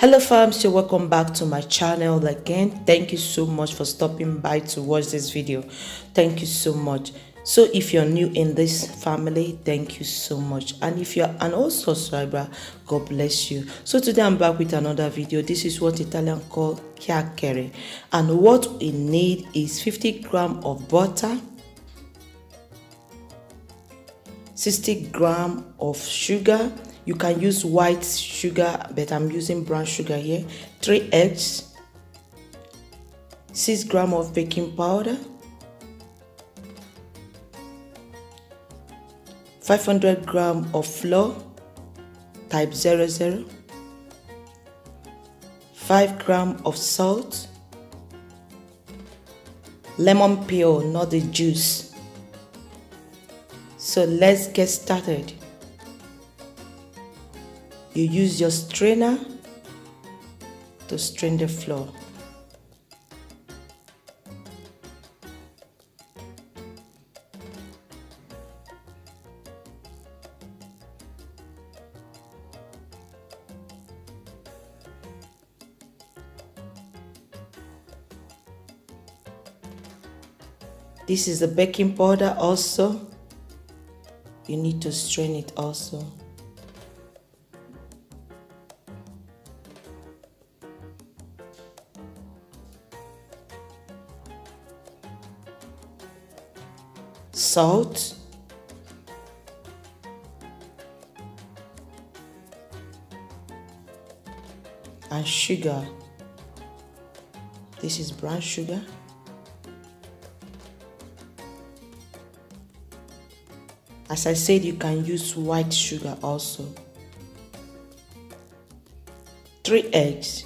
Hello fam, so welcome back to my channel again. Thank you so much for stopping by to watch this video. Thank you so much. So if you're new in this family, thank you so much. And if you're an old subscriber, God bless you. So today I'm back with another video. This is what Italian call Chiacchiere. And what we need is 50 grams of butter, 60 grams of sugar. You can use white sugar, but I'm using brown sugar here. 3 eggs, 6 grams of baking powder, 500 grams of flour type 00, 5 grams of salt, lemon peel, not the juice. So let's get started. You use your strainer to strain the flour. This is the baking powder also. You need to strain it also. Salt, and sugar. This is brown sugar. As I said, you can use white sugar also. 3 eggs.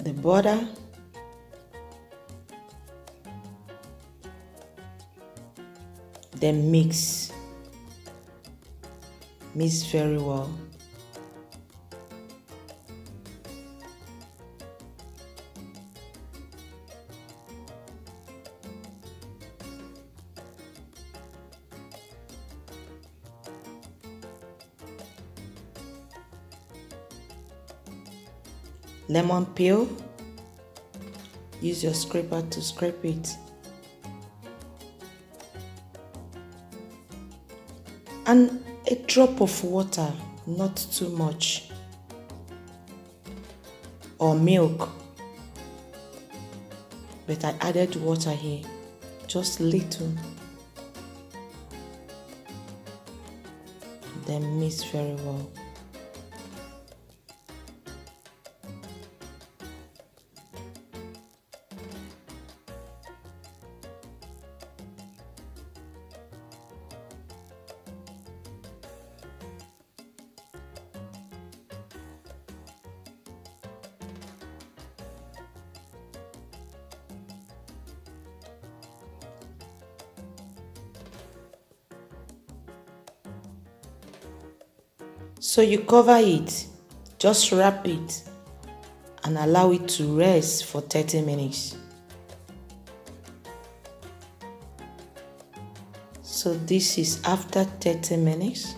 The butter, then mix very well. Lemon peel, use your scraper to scrape it. And a drop of water, not too much. Or milk. But I added water here, just little. Then mix very well. So you cover it, just wrap it and allow it to rest for 30 minutes. So this is after 30 minutes.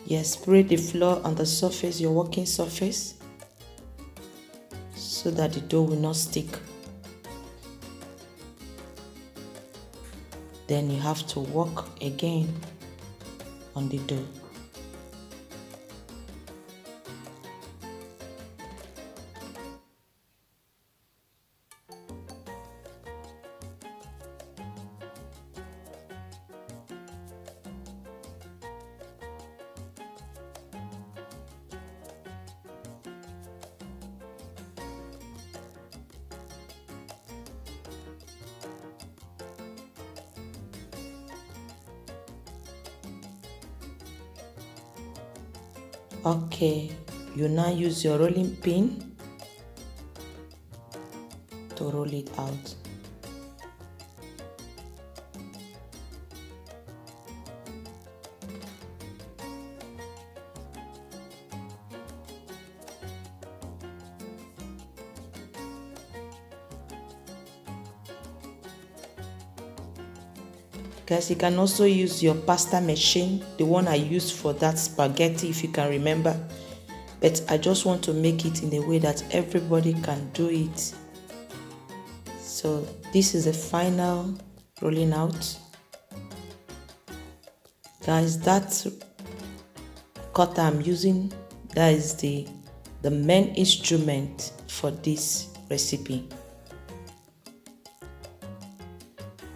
Yes, spread the flour on the surface, your working surface, so that the dough will not stick. Then you have to work again on the dough. Okay, you now use your rolling pin to roll it out. Guys, you can also use your pasta machine, the one I used for that spaghetti, if you can remember. But I just want to make it in a way that everybody can do it. So this is the final rolling out. Guys, that cutter I'm using, that is the main instrument for this recipe.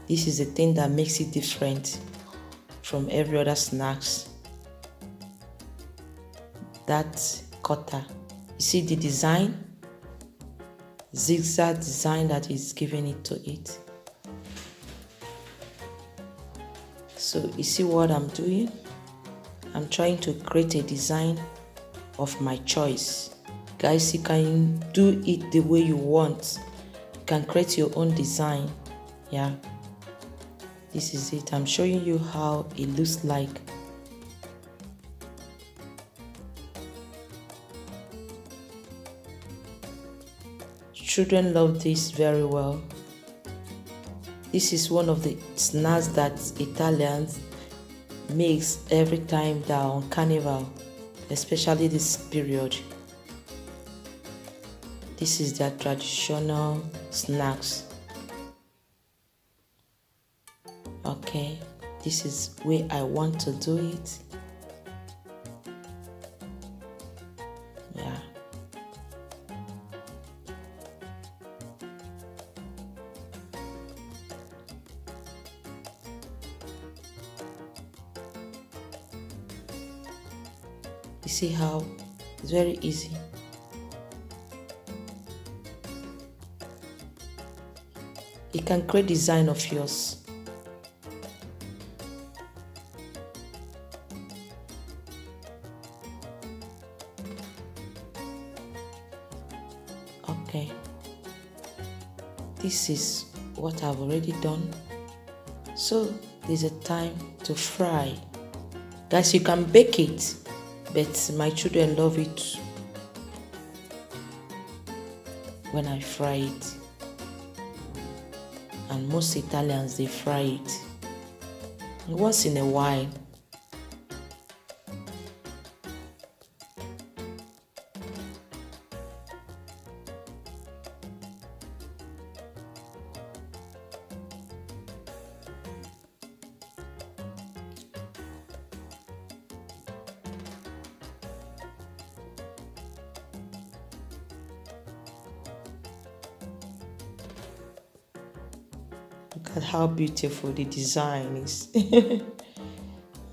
This is the thing that makes it different from every other snacks. That cutter. You see the design? Zigzag design that is giving it to it. So you see what I'm doing? I'm trying to create a design of my choice. Guys, you can do it the way you want. You can create your own design. Yeah. This is it. I'm showing you how it looks like. Children love this very well. This is one of the snacks that Italians makes every time they're on Carnival, especially this period. This is their traditional snacks. Okay, this is where I want to do it. Yeah. You see how it's very easy. You can create design of yours. Okay, this is what I've already done. So there's a time to fry. Guys, you can bake it, but my children love it when I fry it. And most Italians, they fry it once in a while. Look at how beautiful the design is.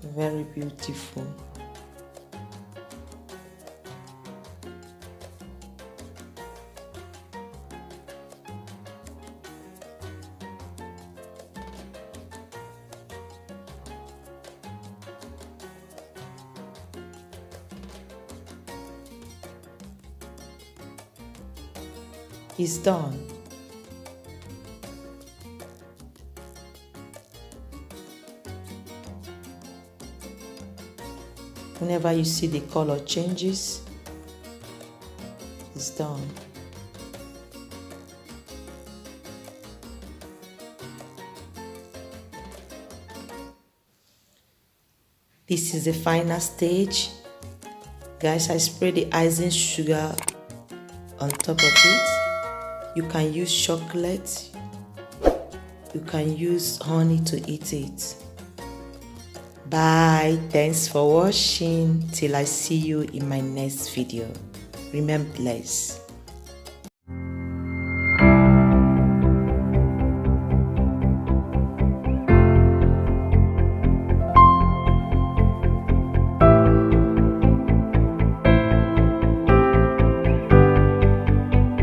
Very beautiful. It's done. Whenever you see the color changes, it's done. This is the final stage. Guys, I spray the icing sugar on top of it. You can use chocolate. You can use honey to eat it. Bye. Thanks for watching. Till I see you in my next video. Remember, blessed.